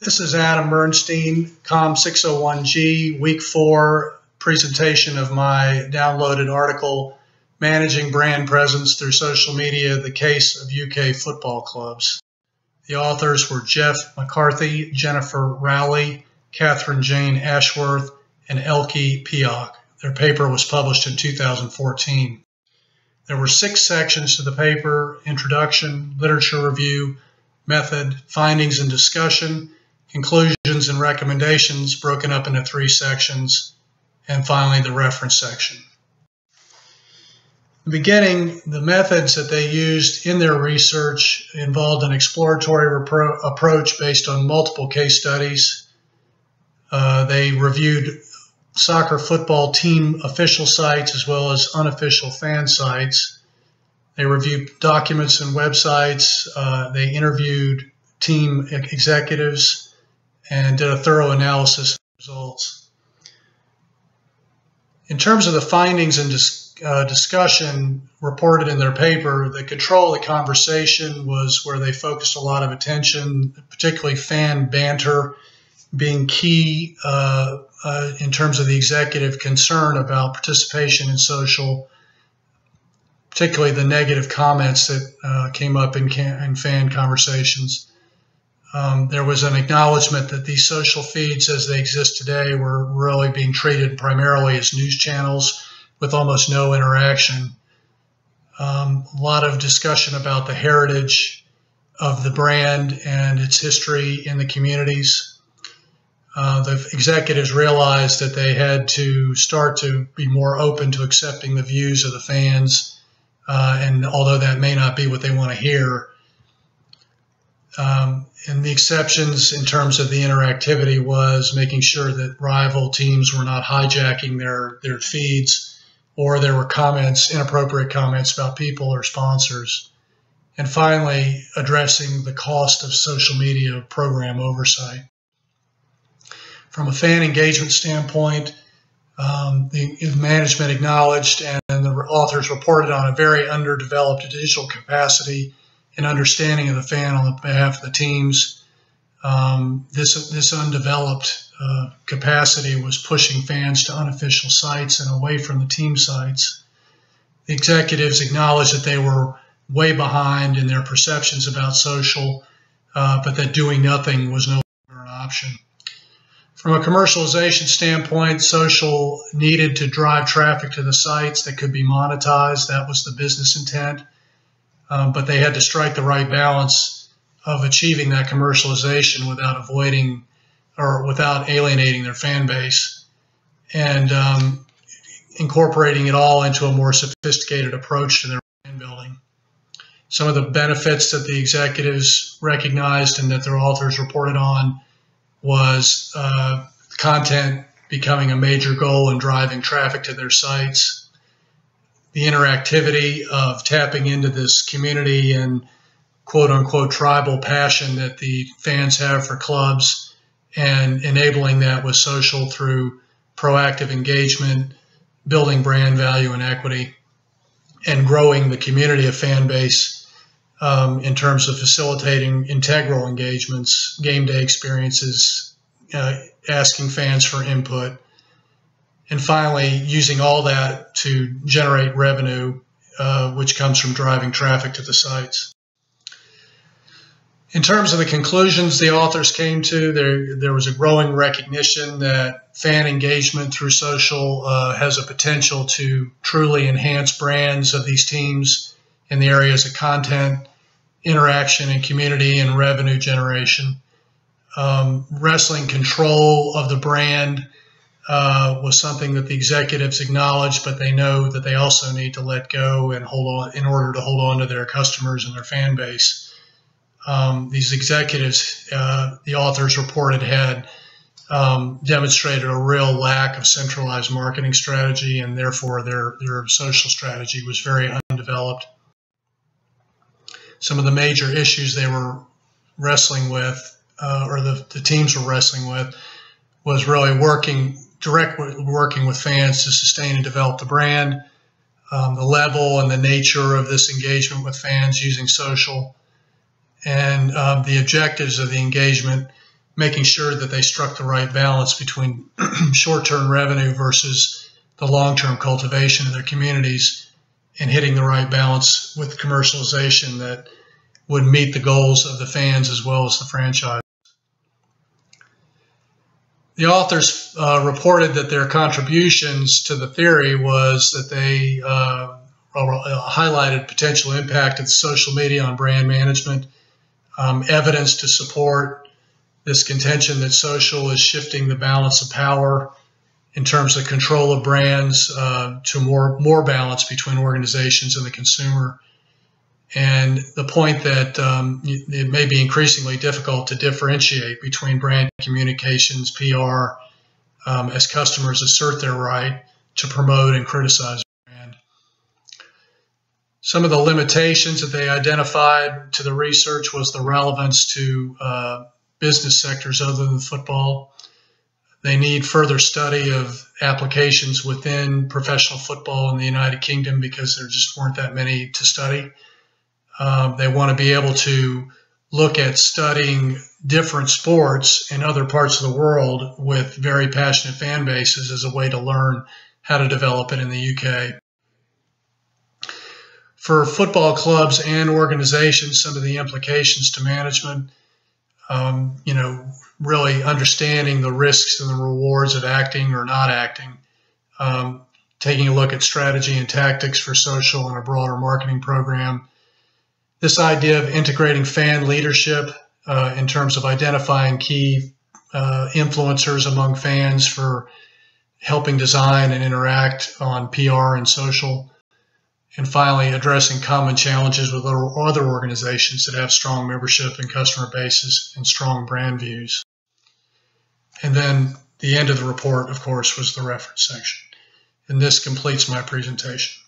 This is Adam Bernstein, COM 601G, Week 4 presentation of my downloaded article, Managing Brand Presence Through Social Media, the Case of UK Football Clubs. The authors were Jeff McCarthy, Jennifer Rowley, Catherine Jane Ashworth, and Elke Pioch. Their paper was published in 2014. There were 6 sections to the paper: introduction, literature review, method, findings and discussion, conclusions and recommendations broken up into 3 sections, and finally the reference section. In the beginning, the methods that they used in their research involved an exploratory approach based on multiple case studies. They reviewed soccer football team official sites as well as unofficial fan sites. They reviewed documents and websites. They interviewed team executives and did a thorough analysis of the results. In terms of the findings and discussion reported in their paper, the control of the conversation was where they focused a lot of attention, particularly fan banter being key in terms of the executive concern about participation in social, particularly the negative comments that came up in fan conversations. There was an acknowledgement that these social feeds as they exist today were really being treated primarily as news channels with almost no interaction. A lot of discussion about the heritage of the brand and its history in the communities. The executives realized that they had to start to be more open to accepting the views of the fans, and although that may not be what they want to hear, and the exceptions in terms of the interactivity was making sure that rival teams were not hijacking their feeds, or there were comments, inappropriate comments about people or sponsors. And finally, addressing the cost of social media program oversight. From a fan engagement standpoint, the management acknowledged and the authors reported on a very underdeveloped digital capacity and understanding of the fan on behalf of the teams. This undeveloped capacity was pushing fans to unofficial sites and away from the team sites. The executives acknowledged that they were way behind in their perceptions about social, but that doing nothing was no longer an option. From a commercialization standpoint, social needed to drive traffic to the sites that could be monetized. That was the business intent. But they had to strike the right balance of achieving that commercialization without avoiding or without alienating their fan base, and incorporating it all into a more sophisticated approach to their brand building. Some of the benefits that the executives recognized and that their authors reported on was content becoming a major goal in driving traffic to their sites, the interactivity of tapping into this community and quote-unquote tribal passion that the fans have for clubs, and enabling that with social through proactive engagement, building brand value and equity, and growing the community of fan base in terms of facilitating integral engagements, game day experiences, asking fans for input, and finally using all that to generate revenue, which comes from driving traffic to the sites. In terms of the conclusions the authors came to, there was a growing recognition that fan engagement through social has a potential to truly enhance brands of these teams in the areas of content, interaction, and community and revenue generation. Wrestling control of the brand was something that the executives acknowledged, but they know that they also need to let go and hold on in order to hold on to their customers and their fan base. These executives, the authors reported, had demonstrated a real lack of centralized marketing strategy, and therefore their social strategy was very undeveloped. Some of the major issues they were wrestling with, or the teams were wrestling with, was really working with fans to sustain and develop the brand, the level and the nature of this engagement with fans using social, and the objectives of the engagement making sure that they struck the right balance between short-term revenue versus the long-term cultivation of their communities, and hitting the right balance with commercialization that would meet the goals of the fans as well as the franchise. The authors reported that their contributions to the theory was that they highlighted potential impact of social media on brand management, evidence to support this contention that social is shifting the balance of power in terms of control of brands to more balance between organizations and the consumer, and the point that it may be increasingly difficult to differentiate between brand communications, PR, as customers assert their right to promote and criticize a brand. Some of the limitations that they identified to the research was the relevance to business sectors other than football. They need further study of applications within professional football in the United Kingdom because there just weren't that many to study. They want to be able to look at studying different sports in other parts of the world with very passionate fan bases as a way to learn how to develop it in the UK. For football clubs and organizations, some of the implications to management, really understanding the risks and the rewards of acting or not acting, taking a look at strategy and tactics for social and a broader marketing program. This idea of integrating fan leadership in terms of identifying key influencers among fans for helping design and interact on PR and social. And finally, addressing common challenges with other organizations that have strong membership and customer bases and strong brand views. And then the end of the report, of course, was the reference section. And this completes my presentation.